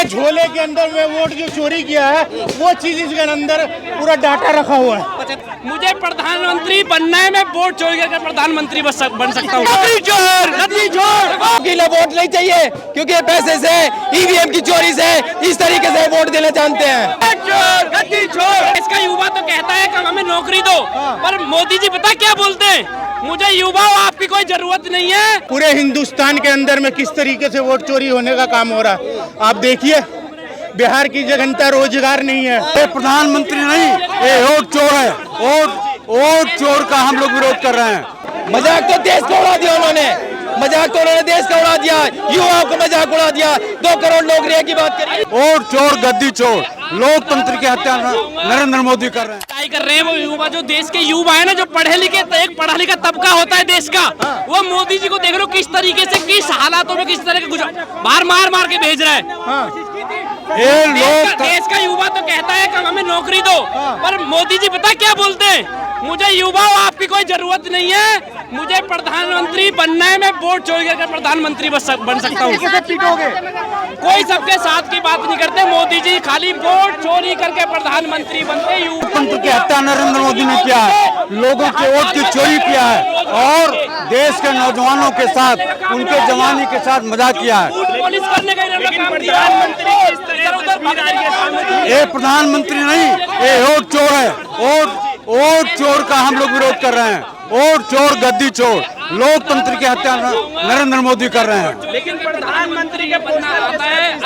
ये झोले के अंदर में वोट जो चोरी किया है वो चीज इसके अंदर पूरा डाटा रखा हुआ है। मुझे प्रधानमंत्री बनना है, मैं वोट चोरी करके प्रधानमंत्री बन सकता हूँ। वोट नहीं चाहिए क्योंकि पैसे से ईवीएम की चोरी से इस तरीके से वोट देना जानते हैं। इसका युवा तो कहता है कि हमें नौकरी दो, पर मोदी जी पता क्या बोलते हैं, मुझे युवा आपकी कोई जरूरत नहीं है। पूरे हिंदुस्तान के अंदर में किस तरीके से वोट चोरी होने का काम हो रहा है आप देखिए। बिहार की जनता रोजगार नहीं है। ये प्रधानमंत्री नहीं, ये वोट चोर है। वोट चोर का हम लोग विरोध कर रहे हैं। मजाक तो देश को उड़ा दिया उन्होंने, मजाक तो उन्होंने देश का उड़ा दिया, युवाओं को मजाक उड़ा दिया। 2 करोड़ नौकरियों की बात करिए। वोट चोर, गद्दी चोर, लोकतंत्र की हत्या नरेंद्र मोदी कर रहे हैं। क्या कर रहे हैं वो युवा, जो देश के युवा है ना, जो पढ़े लिखे, एक पढ़ा लिखा तबका होता है देश का, वो मोदी जी को देख लो किस तरीके से, किस हालातों में, किस तरह के बाहर मार के भेज रहा है। ये लोग देश का युवा तो कहता है कि हमें नौकरी दो, पर मोदी जी पता क्या बोलते हैं, मुझे युवा आपकी कोई जरूरत नहीं है, मुझे प्रधानमंत्री बनना है, मैं वोट चोरी करके प्रधानमंत्री बन सकता हूँ। कोई सबके साथ की बात नहीं करते, मोदी जी खाली वोट चोरी करके प्रधानमंत्री बनते। लोकतंत्र की हत्या नरेंद्र मोदी ने किया है, लोगों के वोट की चोरी किया है और देश के नौजवानों के साथ, उनके जवानी के साथ मजाक किया है। पुलिस करने का ये प्रधानमंत्री नहीं, ये वोट चोर है। वोट चोर का हम लोग विरोध कर रहे हैं। वोट चोर, गद्दी चोर, लोकतंत्र की हत्या नरेंद्र मोदी कर रहे हैं। लेकिन प्रधानमंत्री का बनना आता है,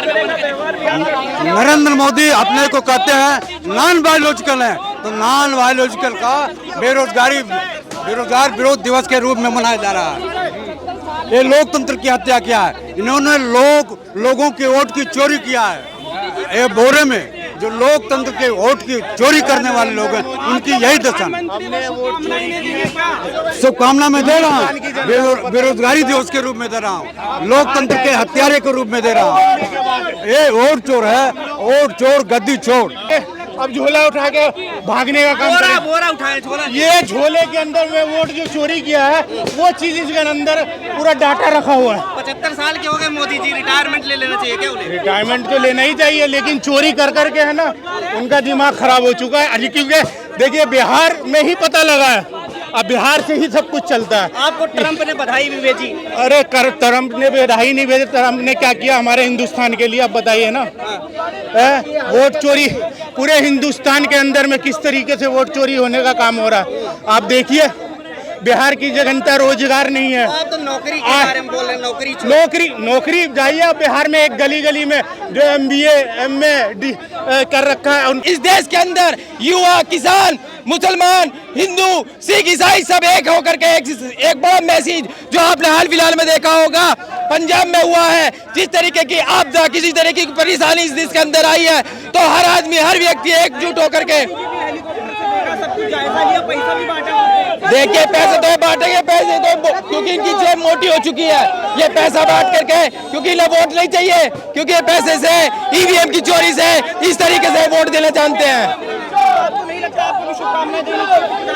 नरेंद्र मोदी अपने को कहते हैं नॉन बायोलॉजिकल है, तो नॉन बायोलॉजिकल का बेरोजगार विरोध दिवस के रूप में मनाया जा रहा है। ये लोकतंत्र की हत्या किया है। इन्होंने लोगों के वोट की चोरी किया है। ये बोरे में जो लोकतंत्र के वोट की चोरी करने वाले लोग हैं, उनकी यही दशा। शुभकामना में दे रहा हूँ, बेरोजगारी दिवस के रूप में दे रहा हूँ, लोकतंत्र के हत्यारे के रूप में दे रहा हूँ। ये वोट चोर है, वोट चोर, गद्दी चोर। अब झोला उठा के भागने का काम करें। बोरा उठाए झोला। ये झोले के अंदर में वोट जो चोरी किया है वो चीज इसके अंदर पूरा डाटा रखा हुआ है। 75 साल के हो गए मोदी जी, रिटायरमेंट ले लेना चाहिए क्या उन्हें? रिटायरमेंट तो लेना ही चाहिए, लेकिन चोरी कर करके है ना उनका दिमाग खराब हो चुका है। अजी क्योंकि देखिए बिहार में ही पता लगा है, अब बिहार से ही सब कुछ चलता है। आपको ट्रंप ने बधाई भी भेजी? अरे ट्रंप ने बधाई नहीं भेजी, ट्रंप ने क्या किया हमारे हिंदुस्तान के लिए आप बताइए ना। वोट चोरी पूरे हिंदुस्तान के अंदर में किस तरीके से वोट चोरी होने का काम हो रहा है आप देखिए। बिहार की जनता रोजगार नहीं है। आप तो नौकरी के बारे में बोल रहे हैं, नौकरी जाइए आप बिहार में, एक गली में जो MBA MA कर रखा है। इस देश के अंदर युवा, किसान, मुसलमान, हिंदू, सिख, ईसाई सब एक होकर के एक बड़ा मैसेज जो आपने हाल फिलहाल में देखा होगा पंजाब में हुआ है। जिस तरीके की आपदा, किसी तरीके की परेशानी इस देश के अंदर आई है, तो हर आदमी, हर व्यक्ति एकजुट होकर के देखिए पैसे तो बांटेंगे, पैसे तो क्योंकि इनकी जेब मोटी हो चुकी है। ये पैसा बांट करके, क्योंकि इन्हें वोट नहीं चाहिए क्योंकि पैसे से ईवीएम की चोरी से इस तरीके से वोट देना जानते हैं।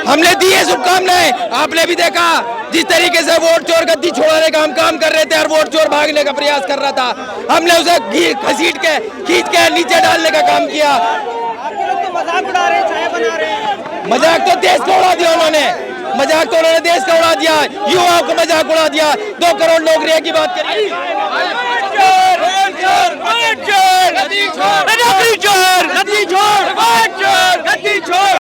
हमने दी है शुभकामनाएं। आपने भी देखा जिस तरीके से वोट चोर गद्दी छोड़ाने का हम काम कर रहे थे और वोट चोर भागने का प्रयास कर रहा था, हमने उसे खींच के नीचे डालने का काम किया। मजाक तो देश को उड़ा दिया उन्होंने, मजाक तो उन्होंने देश का उड़ा दिया, युवाओं को मजाक उड़ा दिया। 2 करोड़ नौकरियों की बात करिए।